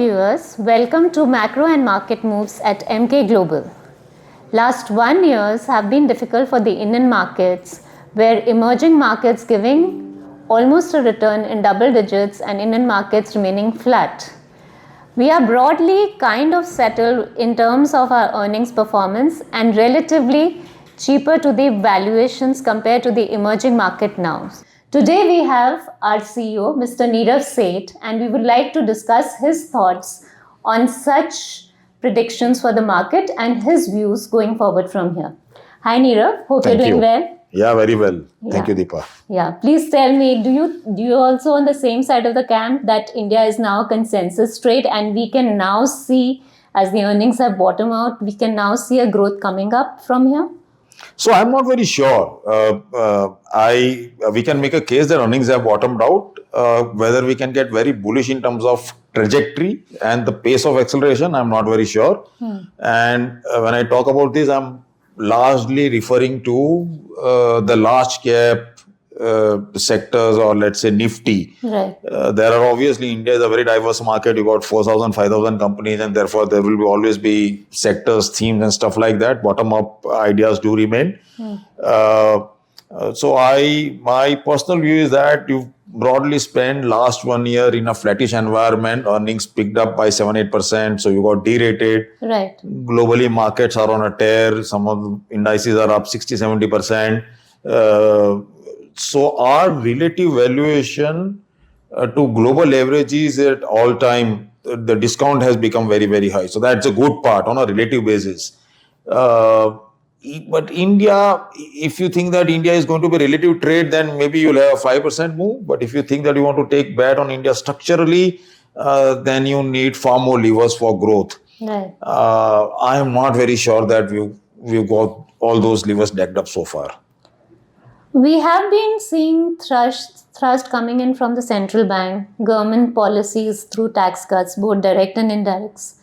viewers, welcome to Macro and Market Moves at Emkay Global. Last 1 years have been difficult for the Indian markets, where emerging markets giving almost a return in double digits and Indian markets remaining flat. We are broadly kind of settled in terms of our earnings performance and relatively cheaper to the valuations compared to the emerging market now. Today we have our CEO, Mr. Nirav Seth, and we would like to discuss his thoughts on such predictions for the market and his views going forward from here. Hi Nirav, hope you're doing well. Yeah, very well. Thank you, Deepa. Yeah, please tell me, do you also on the same side of the camp that India is now consensus trade and we can now see, as the earnings have bottomed out, we can now see a growth coming up from here? So I'm not very sure. We can make a case that earnings have bottomed out. Whether we can get very bullish in terms of trajectory and the pace of acceleration, I'm not very sure. And when I talk about this, I'm largely referring to the large cap sectors, or let's say Nifty. Right. There are obviously, India is a very diverse market. You got 4,000, 5,000 companies, and therefore there will always be sectors, themes, and stuff like that. Bottom up ideas do remain. So my personal view is that you broadly spent last 1 year in a flattish environment. Earnings picked up by 7-8%. So you got derated. Right. Globally, markets are on a tear. Some of the indices are up 60-70%. So our relative valuation to global averages at all time, the discount has become very, very high. So that's a good part on a relative basis. But India, if you think that India is going to be relative trade, then maybe you'll have a 5% move. But if you think that you want to take bet on India structurally, then you need far more levers for growth. Right. I am not very sure that we've got all those levers decked up so far. We have been seeing thrust coming in from the central bank, government policies through tax cuts, both direct and indirects.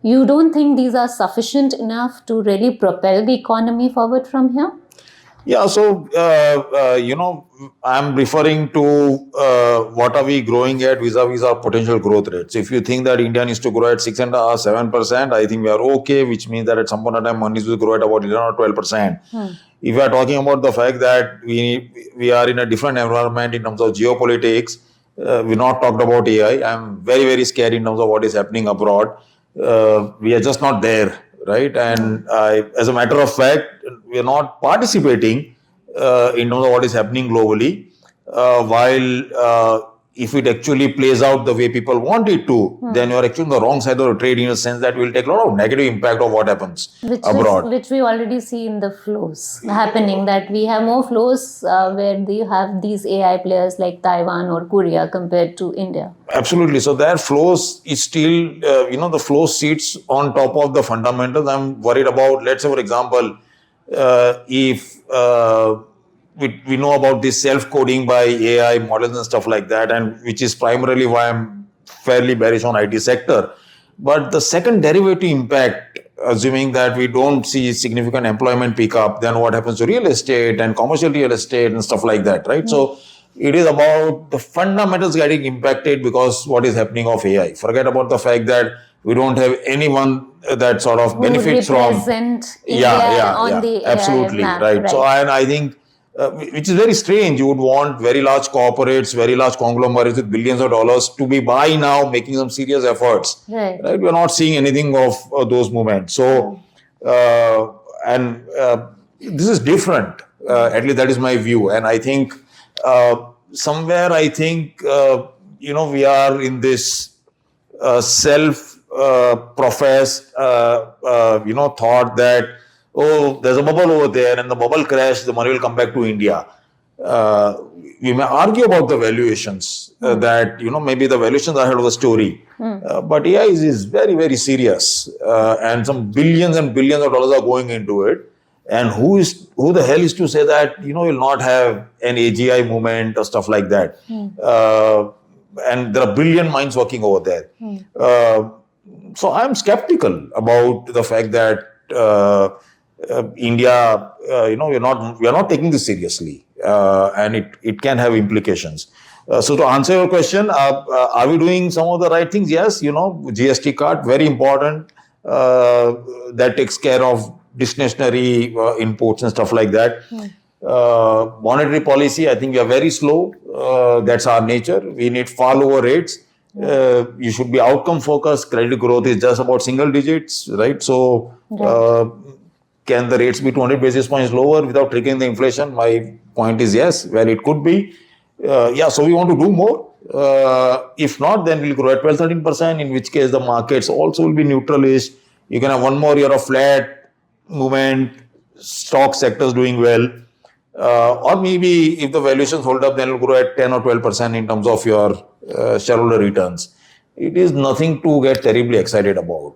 You don't think these are sufficient enough to really propel the economy forward from here? Yeah, so, I'm referring to what are we growing at vis-a-vis our potential growth rates. If you think that India needs to grow at 6.5-7%, I think we are okay, which means that at some point in time, earnings will grow at about 11 or 12%. If we are talking about the fact that we are in a different environment in terms of geopolitics, we've not talked about AI. I'm very, very scared in terms of what is happening abroad. We are just not there, right? And as a matter of fact, we are not participating in terms of what is happening globally. While if it actually plays out the way people want it to, then you are actually on the wrong side of the trade, in a sense that will take a lot of negative impact of what happens abroad. Which we already see in the flows happening, that we have more flows where you have these AI players like Taiwan or Korea compared to India. Absolutely. So their flows is still, the flow sits on top of the fundamentals. I'm worried about, let's say, for example, if we know about this self-coding by AI models and stuff like that, and which is primarily why I'm fairly bearish on IT sector. But the second derivative impact, assuming that we don't see significant employment pick up, then what happens to real estate and commercial real estate and stuff like that, right? So it is about the fundamentals getting impacted because what is happening of AI. Forget about the fact that we don't have anyone that sort of benefits from. The absolutely map, right. So I think, which is very strange. You would want very large corporates, very large conglomerates with billions of dollars to be by now making some serious efforts. Right. We are not seeing anything of those movements. So, this is different. At least that is my view. And I think somewhere, we are in this self-professed, thought that, oh, there's a bubble over there, and the bubble crashed, the money will come back to India. We may argue about the valuations, that, maybe the valuations are ahead of the story. But AI is very, very serious. And some billions and billions of dollars are going into it. And who the hell is to say that, you'll not have an AGI movement or stuff like that. And there are brilliant minds working over there. So I'm skeptical about the fact that India, we are not taking this seriously, and it can have implications. So to answer your question, are we doing some of the right things? Yes, GST cut, very important. That takes care of discretionary imports and stuff like that. Monetary policy, I think we are very slow. That's our nature. We need far lower rates. You should be outcome focused. Credit growth is just about single digits, right? So can the rates be 200 basis points lower without triggering the inflation? My point is yes, where it could be. So we want to do more. If not, then we'll grow at 12-13%, in which case the markets also will be neutralish. You can have one more year of flat movement, stock sectors doing well. Or maybe if the valuations hold up, then it'll grow at 10 or 12% in terms of your shareholder returns. It is nothing to get terribly excited about.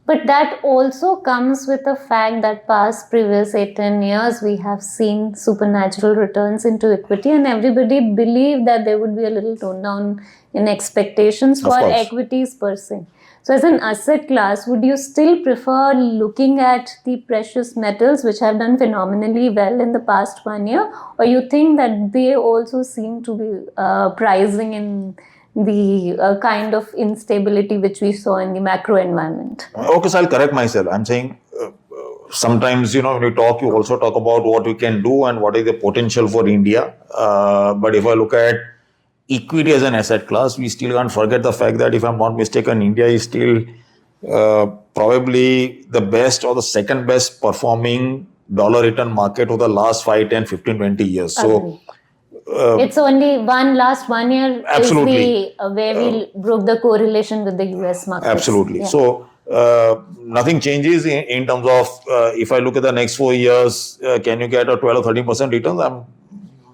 But that also comes with the fact that past previous 8-10 years we have seen supernatural returns into equity, and everybody believed that there would be a little tone down in expectations for equities per se. So as an asset class, would you still prefer looking at the precious metals, which have done phenomenally well in the past 1 year, or you think that they also seem to be pricing in the kind of instability which we saw in the macro environment? Okay, so I'll correct myself. I'm saying sometimes, when you talk, you also talk about what we can do and what is the potential for India. But if I look at equity as an asset class, we still can't forget the fact that, if I'm not mistaken, India is still probably the best or the second best performing dollar return market over the last 5, 10, 15, 20 years. So it's only last 1 year absolutely. is where we broke the correlation with the US market. Absolutely. Yeah. So nothing changes in terms of if I look at the next 4 years, can you get a 12 or 13% returns? I'm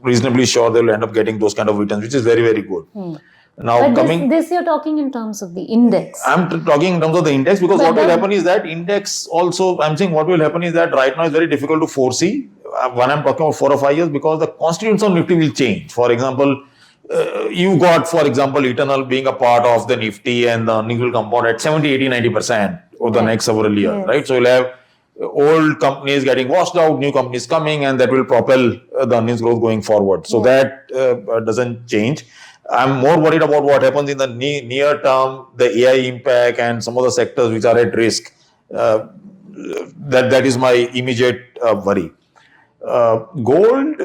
reasonably sure they'll end up getting those kind of returns, which is very, very good. Now, but this you're talking in terms of the index. I'm talking in terms of the index, because what will happen is that index also, I'm saying what will happen is that right now it's very difficult to foresee when I'm talking about 4 or 5 years, because the constituents of Nifty will change. For example, you got, for example, Eternal being a part of the Nifty, and the earnings will compound at 70, 80, 90% over the next several years, right? So you'll have old companies getting washed out, new companies coming, and that will propel the earnings growth going forward. So that doesn't change. I'm more worried about what happens in the near term, the AI impact and some of the sectors which are at risk. That is my immediate worry. Gold,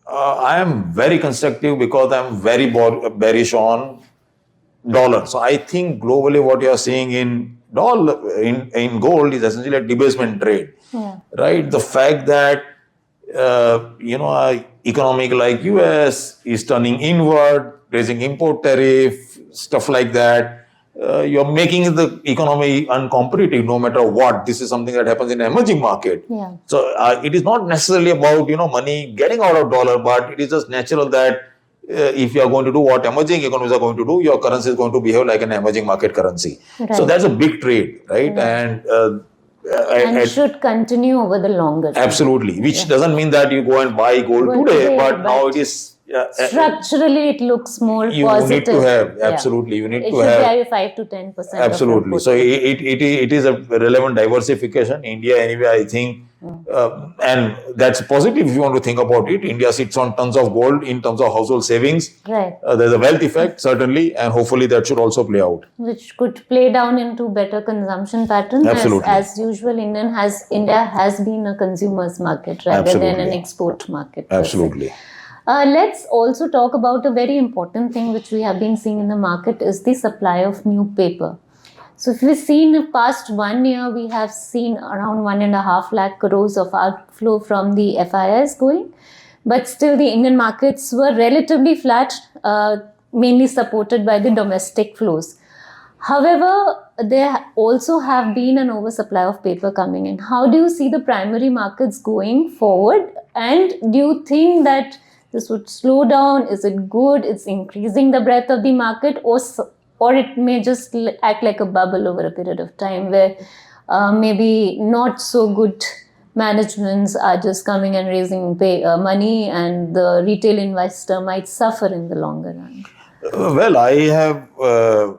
I am very constructive because I'm very bearish on dollar. So I think globally what you are seeing in gold is essentially a debasement trade, right? The fact that economic like US is turning inward, raising import tariff, stuff like that, you're making the economy uncompetitive no matter what. This is something that happens in an emerging market. So it is not necessarily about money getting out of dollar, but it is just natural that if you are going to do what emerging economies are going to do, your currency is going to behave like an emerging market currency. So that's a big trade, right? And should continue over the longer term. Absolutely, which doesn't mean that you go and buy gold today, but now it is structurally it looks more positive. You need to have, absolutely, you need to have. It should carry 5 to 10%. Absolutely. So it is a relevant diversification. India, anyway, I think, and that's positive if you want to think about it. India sits on tons of gold in terms of household savings. Right. There's a wealth effect, certainly, and hopefully that should also play out. Which could play down into better consumption patterns. Absolutely. As usual, India has been a consumer's market rather than an export market. Absolutely. Let's also talk about a very important thing which we have been seeing in the market is the supply of new paper. So if we see in the past 1 year, we have seen around 1.5 lakh crores of outflow from the FIIs going, but still the Indian markets were relatively flat, mainly supported by the domestic flows. However, there also have been an oversupply of paper coming in. How do you see the primary markets going forward? And do you think that this would slow down? Is it good? It's increasing the breadth of the market, or it may just act like a bubble over a period of time where maybe not so good managements are just coming and raising money, and the retail investor might suffer in the longer run? Well, I have a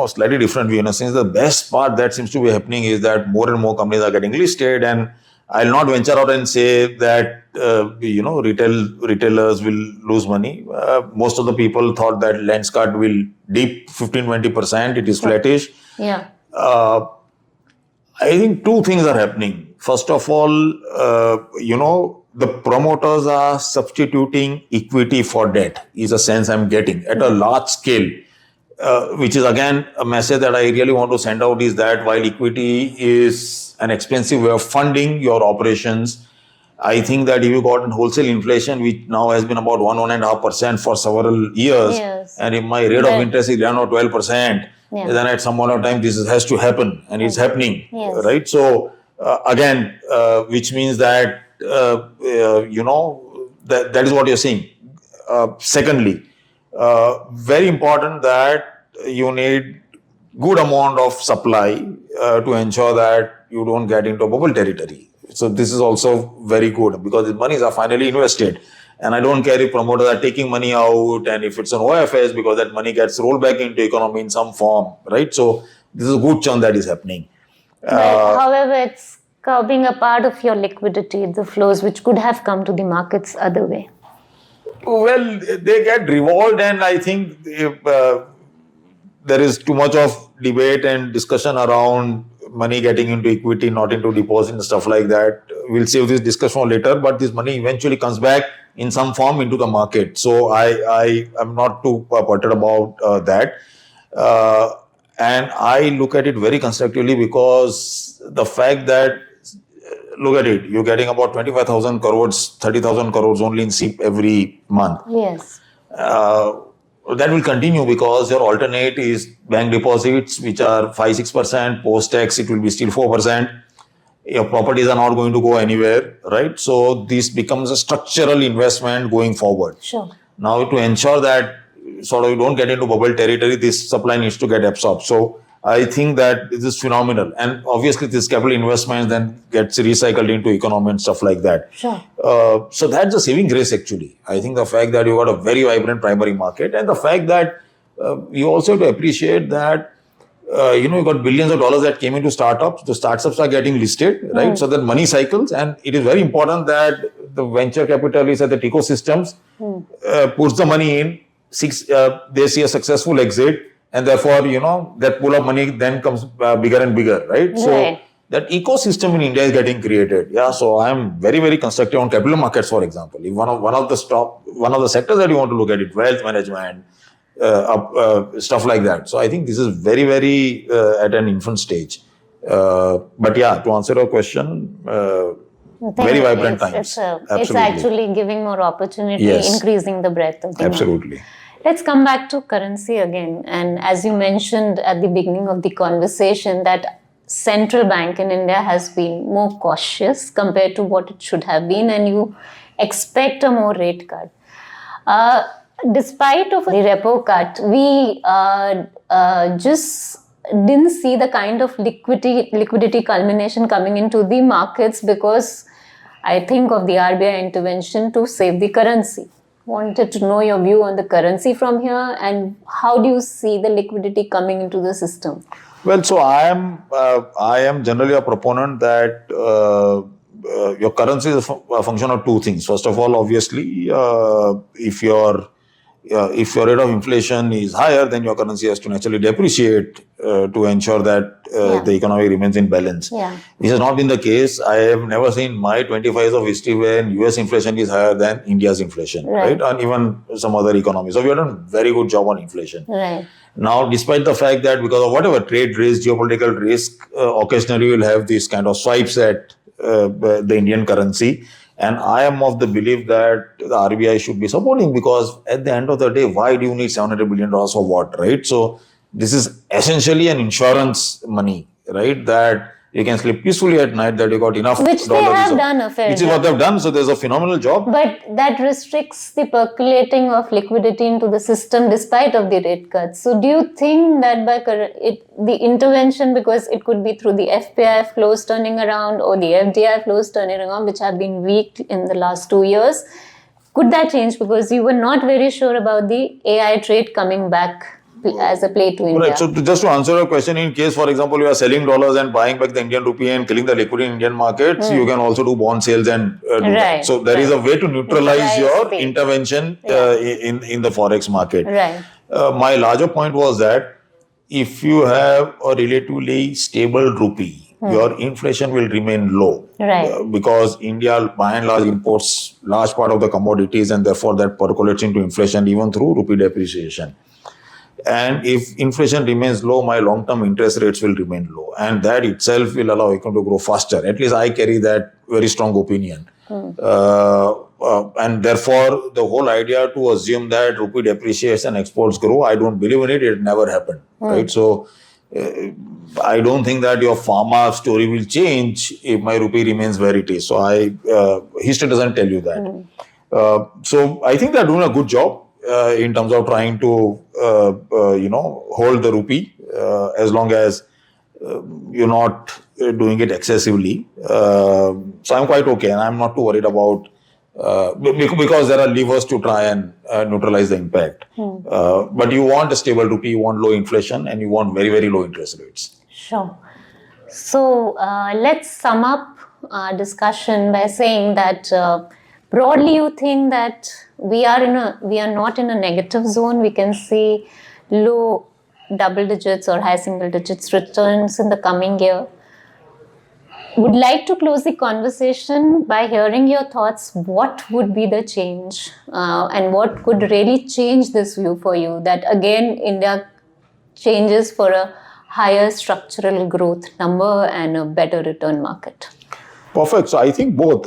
slightly different view. Since the best part that seems to be happening is that more and more companies are getting listed, and I'll not venture out and say that retailers will lose money. Most of the people thought that Lenskart will dip 15-20%. It is flattish. Yeah. I think two things are happening. First of all, the promoters are substituting equity for debt, is a sense I'm getting at a large scale, which is again a message that I really want to send out, is that while equity is an expensive way of funding your operations, I think that if you got wholesale inflation, which now has been about 1.5% for several years, and if my rate of interest is 11 or 12%, then at some point of time this has to happen, and it's happening, right? So again, which means that that is what you're saying. Secondly, very important that you need good amount of supply to ensure that you don't get into bubble territory. So this is also very good, because the monies are finally invested. And I don't care if promoters are taking money out and if it's an OFS, because that money gets rolled back into economy in some form, right? So this is a good churn that is happening. However, it's curbing a part of your liquidity, the flows which could have come to the markets other way. Well, they get revolved, and I think there is too much of debate and discussion around money getting into equity, not into deposit and stuff like that. We'll save this discussion for later, but this money eventually comes back in some form into the market. So I am not too perturbed about that. And I look at it very constructively, because the fact that, look at it, you're getting about 25,000 crores, 30,000 crores only in SIP every month. Yes. That will continue, because your alternate is bank deposits, which are 5-6%. Post-tax, it will be still 4%. Your properties are not going to go anywhere, right? So this becomes a structural investment going forward. Sure. Now, to ensure that sort of you don't get into bubble territory, this supply needs to get absorbed. So I think that this is phenomenal. And obviously this capital investment then gets recycled into economy and stuff like that. Sure. So that's a saving grace, actually. I think the fact that you got a very vibrant primary market, and the fact that you also have to appreciate that you got billions of dollars that came into startups. The startups are getting listed, right? So that money cycles, and it is very important that the venture capitalists at the ecosystems puts the money in. They see a successful exit, and therefore, that pool of money then comes bigger and bigger, right? So that ecosystem in India is getting created. Yeah. So I'm very, very constructive on capital markets, for example. If one of the sectors that you want to look at it, wealth management, stuff like that. So I think this is very, very at an infant stage. But yeah, to answer your question, very vibrant times. It's actually giving more opportunity, increasing the breadth of demand. Absolutely. Let's come back to currency again. And as you mentioned at the beginning of the conversation, that central bank in India has been more cautious compared to what it should have been, and you expect a more rate cut. Despite of the repo cut, we just didn't see the kind of liquidity culmination coming into the markets, because I think of the RBI intervention to save the currency. Wanted to know your view on the currency from here, and how do you see the liquidity coming into the system? Well, so I am generally a proponent that your currency is a function of two things. First of all, obviously, if your rate of inflation is higher, then your currency has to naturally depreciate to ensure that the economy remains in balance. This has not been the case. I have never seen my 25 years of history when US inflation is higher than India's inflation, right? And even some other economies. So we have done a very good job on inflation. Right. Now, despite the fact that because of whatever trade risk, geopolitical risk, occasionally we'll have these kind of swipes at the Indian currency. And I am of the belief that the RBI should be supporting, because at the end of the day, why do you need $700 billion for what, right? So this is essentially an insurance money, right? That you can sleep peacefully at night, that you got enough Which they have done a fair Which is what they've done. So there's a phenomenal job. But that restricts the percolating of liquidity into the system despite of the rate cuts. So do you think that by the intervention, because it could be through the FPI flows turning around or the FDI flows turning around, which have been weak in the last 2 years, could that change? Because you were not very sure about the AI trade coming back. as a play to India. Right. So just to answer your question, in case, for example, you are selling dollars and buying back the Indian rupee and killing the liquidity in Indian markets, you can also do bond sales and do that. So there is a way to neutralize your intervention in the forex market. Right. My larger point was that if you have a relatively stable rupee, your inflation will remain low. Right. Because India, by and large, imports large part of the commodities, and therefore that percolates into inflation even through rupee depreciation. And if inflation remains low, my long-term interest rates will remain low. And that itself will allow economy to grow faster. At least I carry that very strong opinion. And therefore, the whole idea to assume that rupee depreciates and exports grow, I don't believe in it. It never happened. Right? So, I don't think that your pharma story will change if my rupee remains where it is. So, history doesn't tell you that. So, I think they're doing a good job in terms of trying to, hold the rupee as long as you're not doing it excessively. So I'm quite okay, and I'm not too worried about because there are levers to try and neutralize the impact. But you want a stable rupee, you want low inflation, and you want very, very low interest rates. Sure. So let's sum up our discussion by saying that broadly you think that we are not in a negative zone. We can see low double digits or high single digits returns in the coming year. Would like to close the conversation by hearing your thoughts. What would be the change and what could really change this view for you, that again India changes for a higher structural growth number and a better return market? Perfect. So I think both.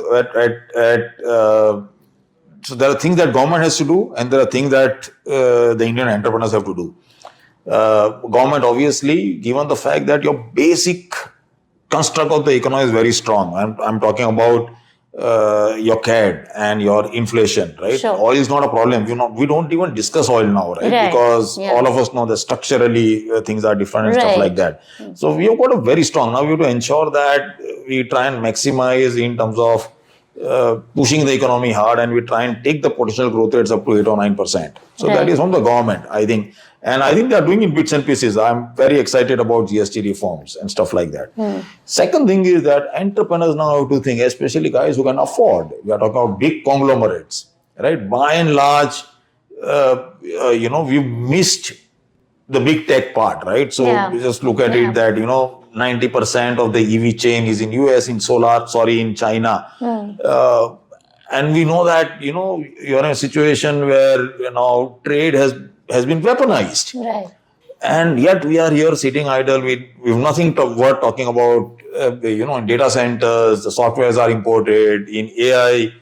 So there are things that government has to do, and there are things that the Indian entrepreneurs have to do. Government, obviously, given the fact that your basic construct of the economy is very strong. I'm talking about your CAD and your inflation, right? Sure. Oil is not a problem. We don't even discuss oil now, right? Because all of us know that structurally things are different and stuff like that. So we have got a very strong. Now we have to ensure that we try and maximize in terms of pushing the economy hard, and we try and take the potential growth rates up to 8 or 9%. So that is from the government, I think. And I think they are doing in bits and pieces. I'm very excited about GST reforms and stuff like that. Second thing is that entrepreneurs now have to think, especially guys who can afford. We are talking about big conglomerates, right? By and large, we've missed the big tech part, right? So we just look at it that, 90% of the EV chain is in US, in China. And we know that, you're in a situation where, trade has been weaponized. Right. And yet we are here sitting idle. We have nothing worth talking about. In data centers, the softwares are imported. In AI,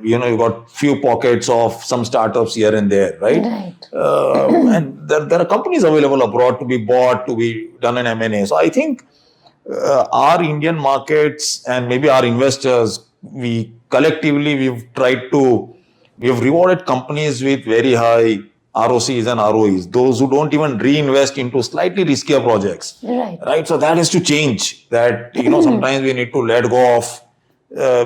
you've got few pockets of some startups here and there, right? And there are companies available abroad to be bought, to be done in M&A. So I think our Indian markets and maybe our investors, we've rewarded companies with very high ROCs and ROEs, those who don't even reinvest into slightly riskier projects. Right. So that has to change. That, sometimes we need to let go of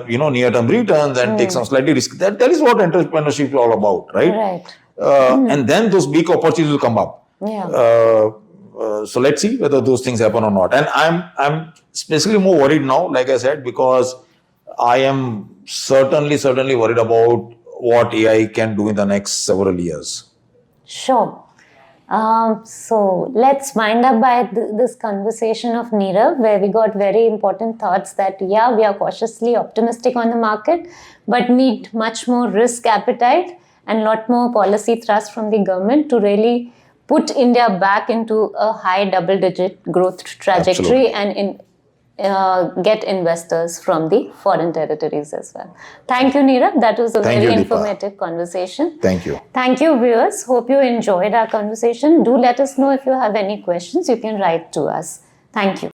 near-term returns and take some slightly risk. That is what entrepreneurship is all about, right? And then those big opportunities will come up. So let's see whether those things happen or not. And I'm especially more worried now, like I said, because I am certainly worried about what AI can do in the next several years. Sure. So let's wind up by this conversation of Nirav, where we got very important thoughts that, we are cautiously optimistic on the market, but need much more risk appetite and lot more policy thrust from the government to really put India back into a high double-digit growth trajectory and get investors from the foreign territories as well. Thank you, Nirav. That was a very informative conversation. Thank you. Thank you, viewers. Hope you enjoyed our conversation. Do let us know if you have any questions. You can write to us. Thank you.